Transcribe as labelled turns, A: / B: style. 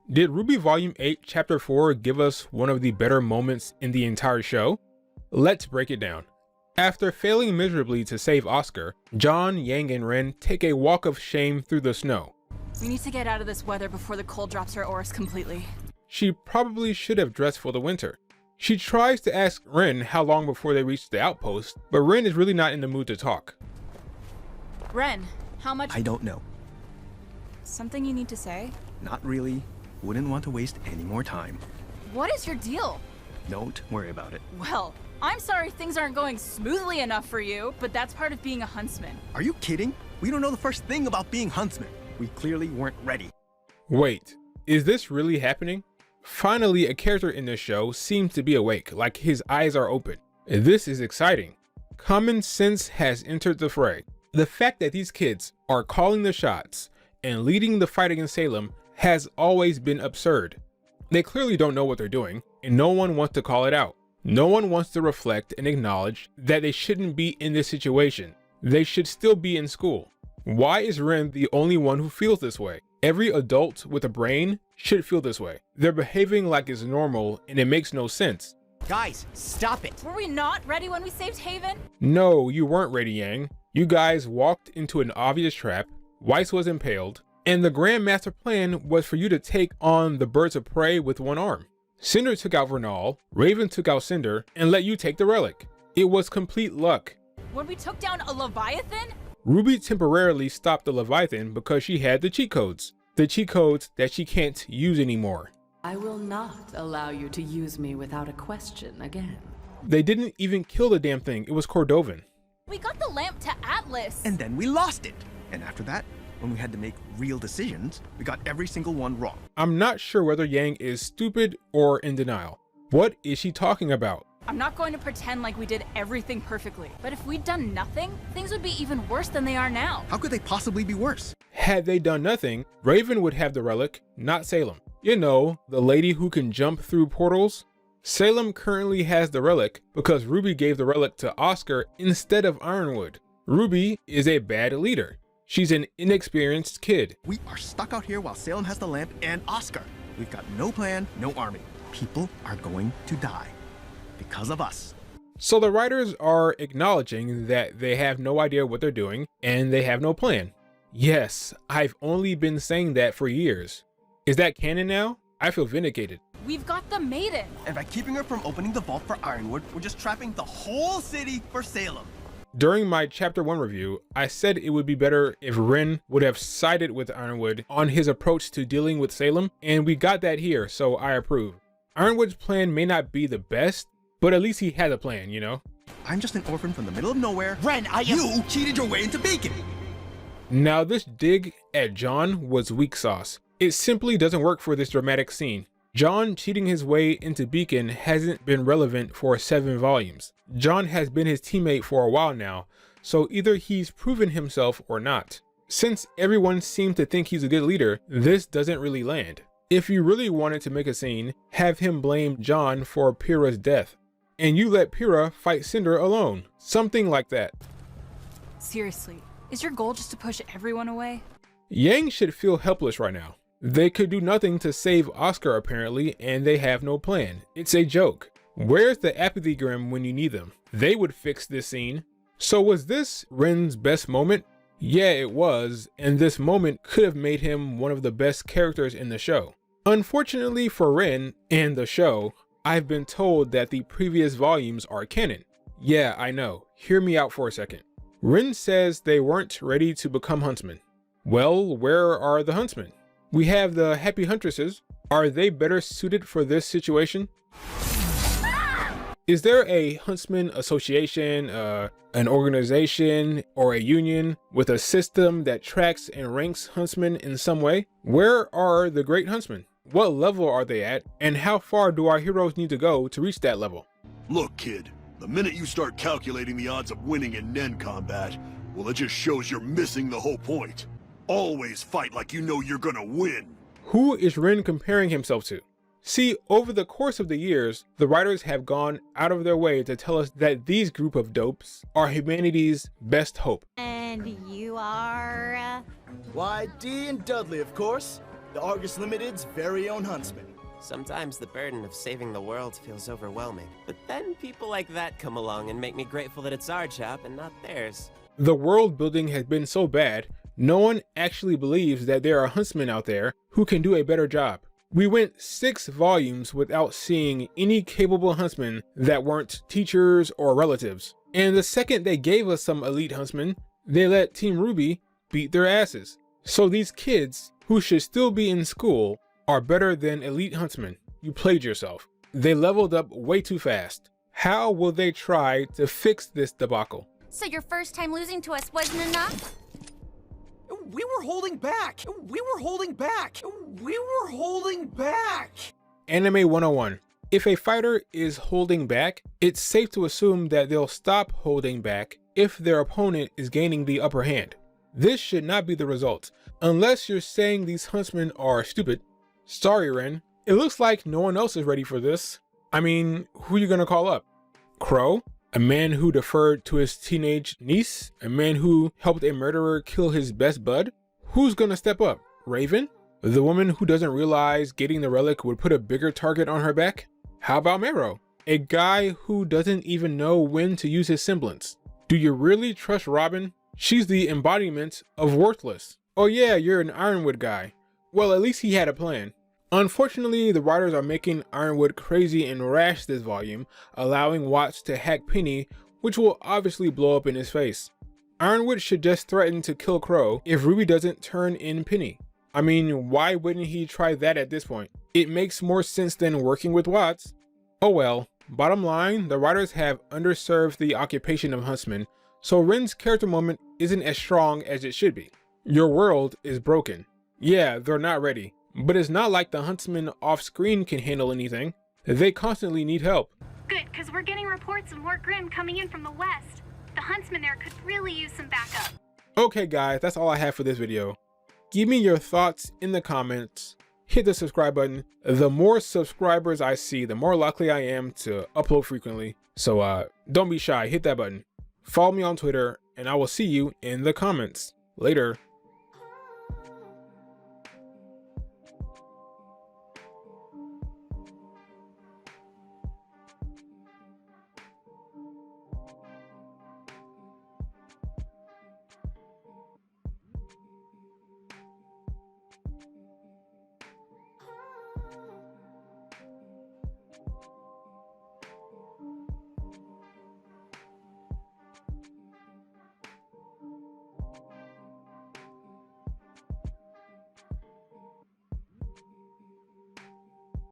A: Did RWBY Volume 8 Chapter 4 give us one of the better moments in the entire show? Let's break it down. After failing miserably to save Oscar, John, Yang, and Ren take a walk of shame through the snow.
B: We need to get out of this weather before the cold drops her auras completely.
A: She probably should have dressed for the winter. She tries to ask Ren how long before they reach the outpost, but Ren is really not in the mood to talk.
B: Ren, how much—
C: I don't know.
B: Something you need to say?
C: Not really. Wouldn't want to waste any more time.
B: What is your deal?
C: Don't worry about it.
B: Well, I'm sorry things aren't going smoothly enough for you, but that's part of being a huntsman.
C: Are you kidding? We don't know the first thing about being huntsmen. We clearly weren't ready.
A: Wait, is this really happening? Finally, a character in this show seems to be awake, like his eyes are open. This is exciting. Common sense has entered the fray. The fact that these kids are calling the shots and leading the fight against Salem has always been absurd. They clearly don't know what they're doing, and no one wants to call it out. No one wants to reflect and acknowledge that they shouldn't be in this situation. They should still be in school. Why is Ren the only one who feels this way? Every adult with a brain should feel this way. They're behaving like it's normal, and it makes no sense.
D: Guys, stop it!
B: Were we not ready when we saved Haven?
A: No, you weren't ready, Yang. You guys walked into an obvious trap, Weiss was impaled, and the Grand Master plan was for you to take on the birds of prey with one arm. Cinder took out Vernal, Raven took out Cinder, and let you take the relic. It was complete luck.
B: When we took down a Leviathan?
A: RWBY temporarily stopped the Leviathan because she had the cheat codes. The cheat codes that she can't use anymore.
E: I will not allow you to use me without a question again.
A: They didn't even kill the damn thing, it was Cordovan.
B: We got the lamp to Atlas.
C: And then we lost it. And after that, when we had to make real decisions, we got every single one wrong.
A: I'm not sure whether Yang is stupid or in denial. What is she talking about?
B: I'm not going to pretend like we did everything perfectly, but if we'd done nothing, things would be even worse than they are now.
C: How could they possibly be worse?
A: Had they done nothing, Raven would have the relic, not Salem. You know, the lady who can jump through portals? Salem currently has the relic because RWBY gave the relic to Oscar instead of Ironwood. RWBY is a bad leader. She's an inexperienced kid.
C: We are stuck out here while Salem has the lamp and Oscar. We've got no plan, no army. People are going to die. Because of us.
A: So the writers are acknowledging that they have no idea what they're doing and they have no plan. Yes, I've only been saying that for years. Is that canon now? I feel vindicated.
B: We've got the Maiden.
C: And by keeping her from opening the vault for Ironwood, we're just trapping the whole city for Salem.
A: During my Chapter 1 review, I said it would be better if Ren would have sided with Ironwood on his approach to dealing with Salem, and we got that here, so I approve. Ironwood's plan may not be the best, but at least he had a plan, you know?
C: I'm just an orphan from the middle of nowhere.
D: Ren,
C: You cheated your way into Beacon!
A: Now this dig at John was weak sauce. It simply doesn't work for this dramatic scene. John cheating his way into Beacon hasn't been relevant for 7 volumes. John has been his teammate for a while now, so either he's proven himself or not. Since everyone seems to think he's a good leader, this doesn't really land. If you really wanted to make a scene, have him blame John for Pyrrha's death. And you let Pyrrha fight Cinder alone. Something like that.
B: Seriously, is your goal just to push everyone away?
A: Yang should feel helpless right now. They could do nothing to save Oscar apparently, and they have no plan. It's a joke. Where's the apathy grim when you need them? They would fix this scene. So was this Ren's best moment? Yeah, it was, and this moment could have made him one of the best characters in the show. Unfortunately for Ren and the show, I've been told that the previous volumes are canon. Yeah, I know. Hear me out for a second. Ren says they weren't ready to become huntsmen. Well, where are the huntsmen? We have the Happy Huntresses. Are they better suited for this situation? Is there a huntsman association, an organization, or a union with a system that tracks and ranks huntsmen in some way? Where are the great huntsmen? What level are they at? And how far do our heroes need to go to reach that level?
F: Look, kid, the minute you start calculating the odds of winning in Nen combat, well, it just shows you're missing the whole point. Always fight like you know you're gonna win.
A: Who is Ren comparing himself to? See, over the course of the years, the writers have gone out of their way to tell us that these group of dopes are humanity's best hope.
G: And you are,
D: Why, Dee and Dudley, of course.
C: the Argus Limited's very own huntsman.
D: Sometimes the burden of saving the world feels overwhelming, but then people like that come along and make me grateful that it's our job and not theirs.
A: The world building has been so bad, no one actually believes that there are huntsmen out there who can do a better job. We went 6 volumes without seeing any capable huntsmen that weren't teachers or relatives. And the second they gave us some elite huntsmen, they let Team RWBY beat their asses. So these kids, who should still be in school, are better than elite huntsmen. You played yourself. They leveled up way too fast. How will they try to fix this debacle?
G: So your first time losing to us wasn't enough?
H: We were holding back. We were holding back. We were holding back.
A: Anime 101. If a fighter is holding back, it's safe to assume that they'll stop holding back if their opponent is gaining the upper hand. This should not be the result, unless you're saying these huntsmen are stupid. Sorry, Ren. It looks like no one else is ready for this. I mean, who are you gonna call up? Crow? A man who deferred to his teenage niece? A man who helped a murderer kill his best bud? Who's gonna step up? Raven? The woman who doesn't realize getting the relic would put a bigger target on her back? How about Mero? A guy who doesn't even know when to use his semblance. Do you really trust Robin? She's the embodiment of worthless. Oh yeah, you're an Ironwood guy. Well, at least he had a plan. Unfortunately, the writers are making Ironwood crazy and rash this volume, allowing Watts to hack Penny, which will obviously blow up in his face. Ironwood should just threaten to kill Crow if RWBY doesn't turn in Penny. I mean, why wouldn't he try that at this point? It makes more sense than working with Watts. Oh well, bottom line, the writers have underserved the occupation of huntsman, so Ren's character moment isn't as strong as it should be. Your world is broken. Yeah, they're not ready. But it's not like the huntsmen off-screen can handle anything. They constantly need help.
I: Good, because we're getting reports of more Grimm coming in from the west. The huntsman there could really use some backup.
A: Okay guys, that's all I have for this video. Give me your thoughts in the comments. Hit the subscribe button. The more subscribers I see, the more likely I am to upload frequently. So don't be shy, hit that button. Follow me on Twitter, and I will see you in the comments. Later.